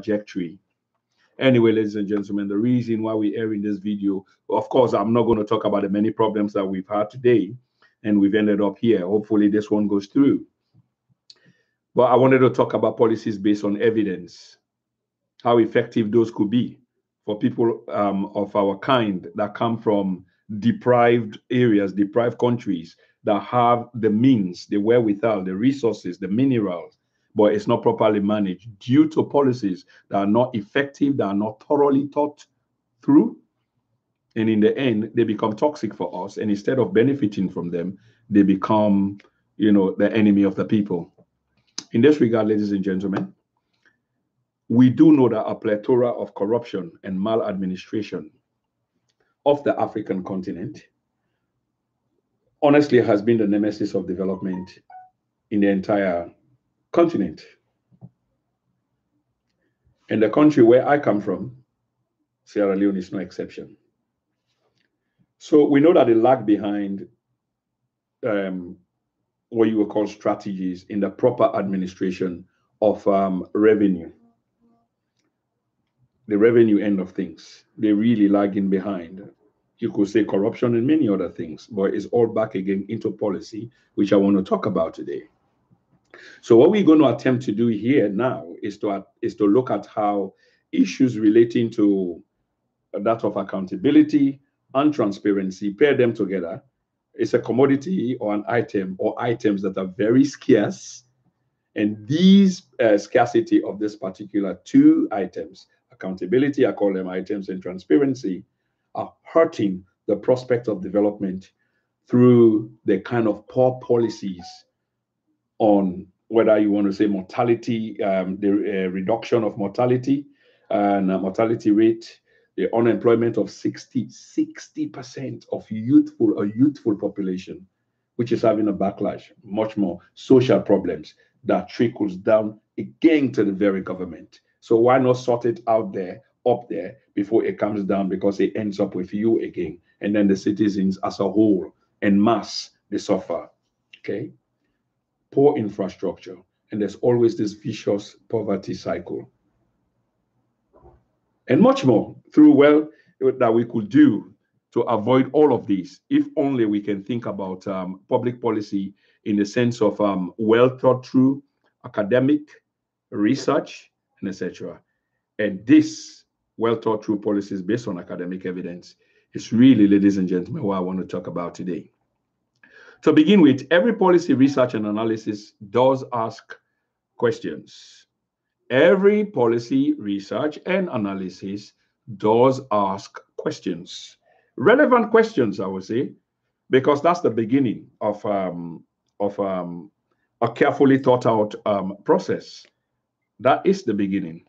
trajectory. Anyway, ladies and gentlemen, the reason why we're airing this video, of course, I'm not going to talk about the many problems that we've had today, and we've ended up here. Hopefully, this one goes through. But I wanted to talk about policies based on evidence, how effective those could be for people of our kind that come from deprived areas, deprived countries that have the means, the wherewithal, the resources, the minerals, but it's not properly managed due to policies that are not effective, that are not thoroughly thought through. And in the end, they become toxic for us. And instead of benefiting from them, they become, the enemy of the people. In this regard, ladies and gentlemen, we do know that a plethora of corruption and maladministration of the African continent honestly has been the nemesis of development in the entire continent. And the country where I come from, Sierra Leone, is no exception. So we know that they lag behind what you would call strategies in the proper administration of revenue. The revenue end of things, they're really lagging behind. You could say corruption and many other things, but it's all back again into policy, which I want to talk about today. So what we're going to attempt to do here now is to look at how issues relating to that of accountability and transparency, pair them together. It's a commodity or an item or items that are very scarce. And these scarcity of this particular two items, accountability, I call them items, and transparency, are hurting the prospect of development through the kind of poor policies on whether you want to say mortality, the reduction of mortality and mortality rate, the unemployment of 60% of youthful population, which is having a backlash, much more social problems that trickles down again to the very government. So why not sort it out there, up there, before it comes down, because it ends up with you again. And then the citizens as a whole, en masse, they suffer, okay? Poor infrastructure. And there's always this vicious poverty cycle. And much more through that we could do to avoid all of these, if only we can think about public policy in the sense of well thought through academic research and etc. And this well thought through policies based on academic evidence is really, ladies and gentlemen, what I want to talk about today. To begin with, every policy research and analysis does ask questions. Every policy research and analysis does ask questions. Relevant questions, I would say, because that's the beginning of a carefully thought out process. That is the beginning.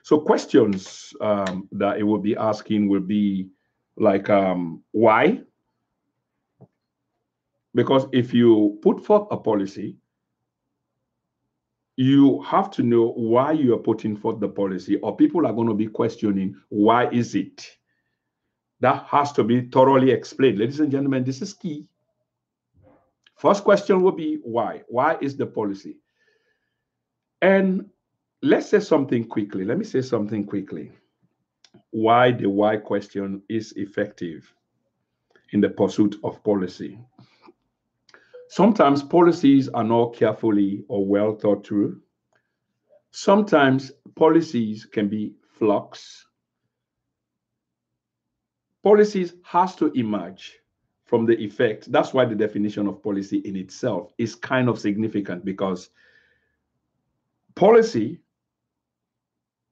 So questions that it will be asking will be like, why? Because if you put forth a policy, you have to know why you are putting forth the policy, or people are going to be questioning, why is it? That has to be thoroughly explained. Ladies and gentlemen, this is key. First question will be why? Why is the policy? And let's say something quickly. Let me say something quickly. Why the why question is effective in the pursuit of policy. Sometimes policies are not carefully or well thought through. Sometimes policies can be flux. Policies has to emerge from the effect. That's why the definition of policy in itself is kind of significant, because policy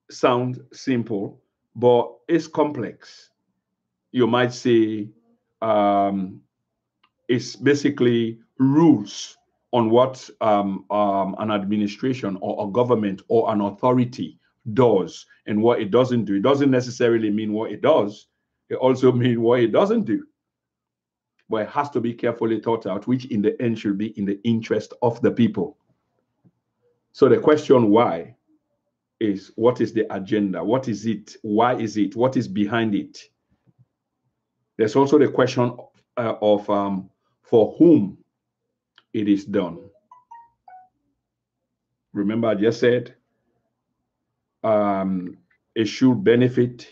sounds simple, but it's complex. You might say it's basically rules on what an administration or a government or an authority does and what it doesn't do. It doesn't necessarily mean what it does. It also means what it doesn't do. But it has to be carefully thought out, which in the end should be in the interest of the people. So the question why is, what is the agenda? What is it? Why is it? What is behind it? There's also the question of for whom it is done. Remember, I just said it should benefit,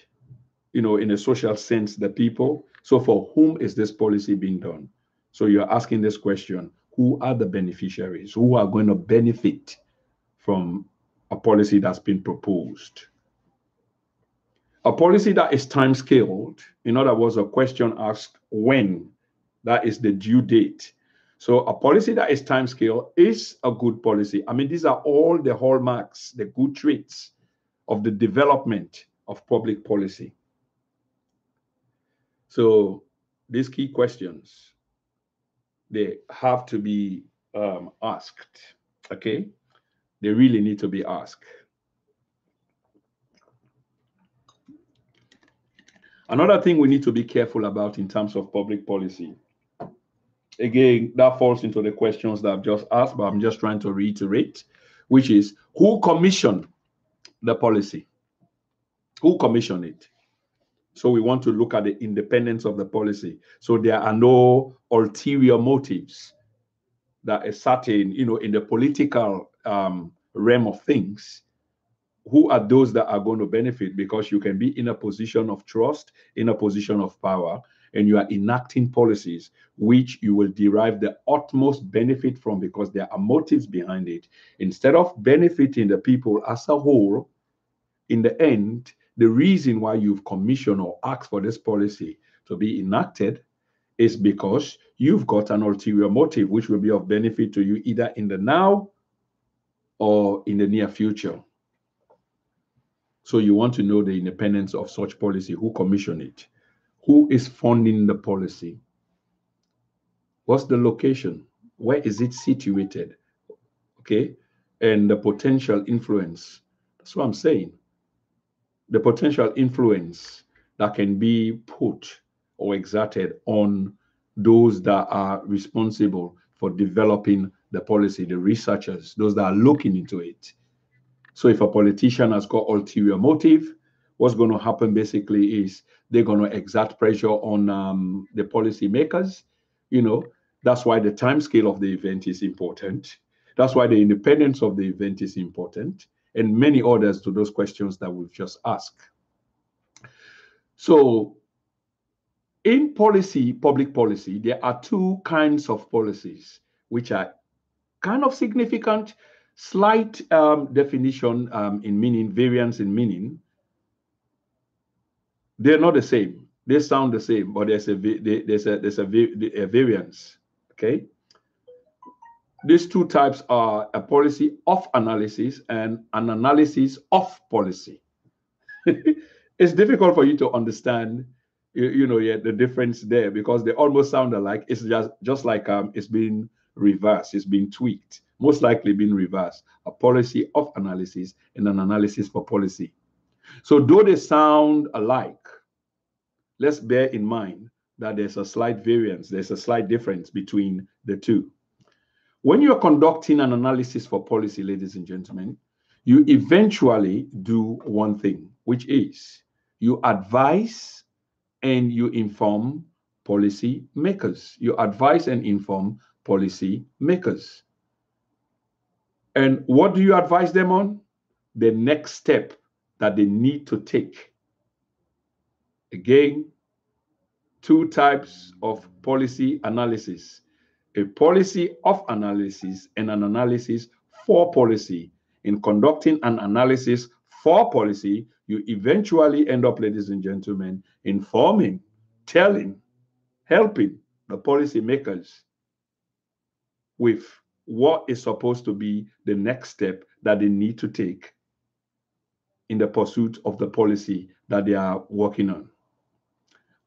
in a social sense, the people. So for whom is this policy being done? So you're asking this question: who are the beneficiaries? Who are going to benefit from a policy that's been proposed? A policy that is time scaled, in other words, a question asked when, that is the due date. So a policy that is time scale is a good policy. I mean, these are all the hallmarks, the good traits of the development of public policy. So these key questions, they have to be asked, okay? They really need to be asked. Another thing we need to be careful about in terms of public policy, again, that falls into the questions that I've just asked, but I'm just trying to reiterate, which is who commissioned the policy? Who commissioned it? So we want to look at the independence of the policy. So there are no ulterior motives that are certain, in the political realm of things. Who are those that are going to benefit? Because you can be in a position of trust, in a position of power, and you are enacting policies which you will derive the utmost benefit from because there are motives behind it. Instead of benefiting the people as a whole, in the end, the reason why you've commissioned or asked for this policy to be enacted is because you've got an ulterior motive which will be of benefit to you either in the now or in the near future. So you want to know the independence of such policy, who commissioned it, who is funding the policy, what's the location, where is it situated, okay, and the potential influence. That's what I'm saying. The potential influence that can be put or exerted on those that are responsible for developing the policy, the researchers, those that are looking into it. So if a politician has got ulterior motive, what's going to happen basically is they're going to exert pressure on the policymakers. That's why the time scale of the event is important. That's why the independence of the event is important, and many others to those questions that we've just asked. So in policy, public policy, there are two kinds of policies which are kind of significant, slight definition in meaning, variance in meaning. They're not the same. They sound the same, but there's a variance. Okay. These two types are a policy of analysis and an analysis of policy. It's difficult for you to understand, the difference there because they almost sound alike. It's just like it's been reversed, it's been tweaked, most likely been reversed. A policy of analysis and an analysis for policy. So though they sound alike, let's bear in mind that there's a slight variance, there's a slight difference between the two. When you're conducting an analysis for policy, ladies and gentlemen, you eventually do one thing, which is you advise and you inform policy makers. You advise and inform policy makers. And what do you advise them on? The next step that they need to take. Again, two types of policy analysis: a policy of analysis and an analysis for policy. In conducting an analysis for policy, you eventually end up, ladies and gentlemen, informing, telling, helping the policymakers with what is supposed to be the next step that they need to take in the pursuit of the policy that they are working on.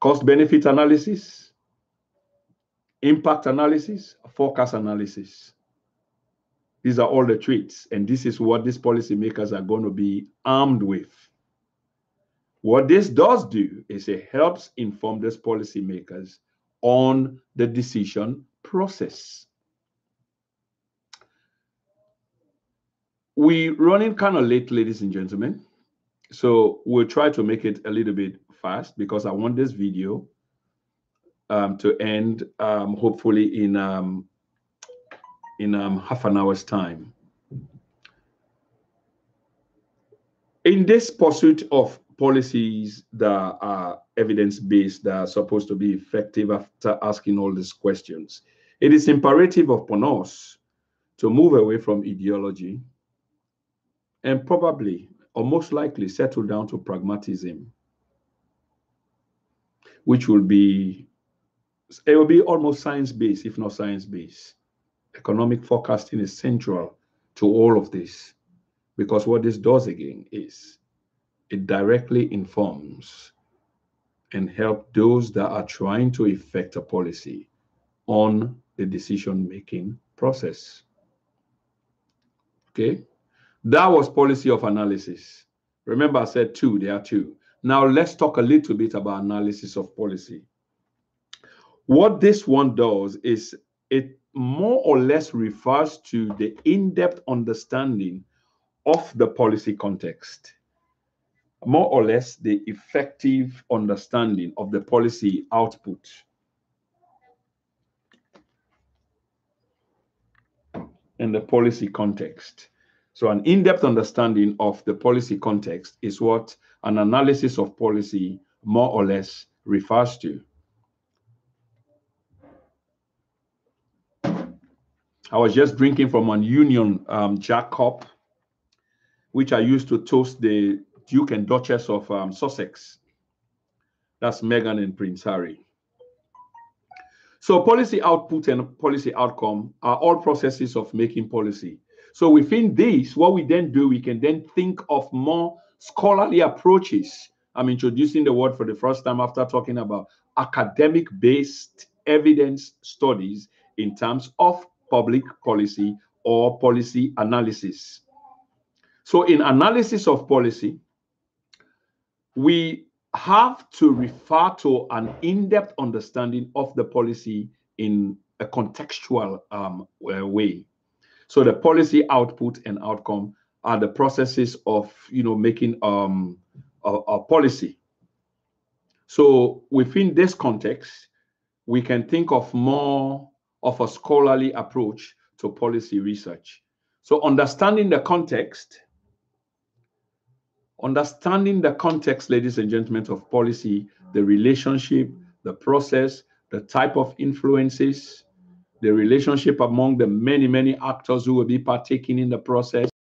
Cost-benefit analysis, impact analysis, forecast analysis. These are all the traits, and this is what these policymakers are going to be armed with. What this does do is it helps inform these policymakers on the decision process. We're running kind of late, ladies and gentlemen, so we'll try to make it a little bit fast because I want this video to end hopefully in half an hour's time. In this pursuit of policies that are evidence-based, that are supposed to be effective after asking all these questions, it is imperative upon us to move away from ideology and probably, or most likely, settle down to pragmatism, which will be, it will be almost science-based, if not science-based. Economic forecasting is central to all of this, because what this does again is it directly informs and help those that are trying to effect a policy on the decision-making process. Okay, that was policy of analysis. Remember, I said two, there are two. Now let's talk a little bit about analysis of policy. What this one does is it more or less refers to the in-depth understanding of the policy context, more or less the effective understanding of the policy output. In the policy context. So an in-depth understanding of the policy context is what an analysis of policy more or less refers to. I was just drinking from an Union Jack cup, which I used to toast the Duke and Duchess of Sussex. That's Meghan and Prince Harry. So policy output and policy outcome are all processes of making policy. So within this, what we then do, we can then think of more scholarly approaches. I'm introducing the word for the first time after talking about academic-based evidence studies in terms of public policy or policy analysis. So in analysis of policy, we have to refer to an in-depth understanding of the policy in a contextual way. So the policy output and outcome are the processes of making a policy. So within this context, we can think of more of a scholarly approach to policy research. So understanding the context, ladies and gentlemen, of policy, the relationship, the process, the type of influences, the relationship among the many, many actors who will be partaking in the process,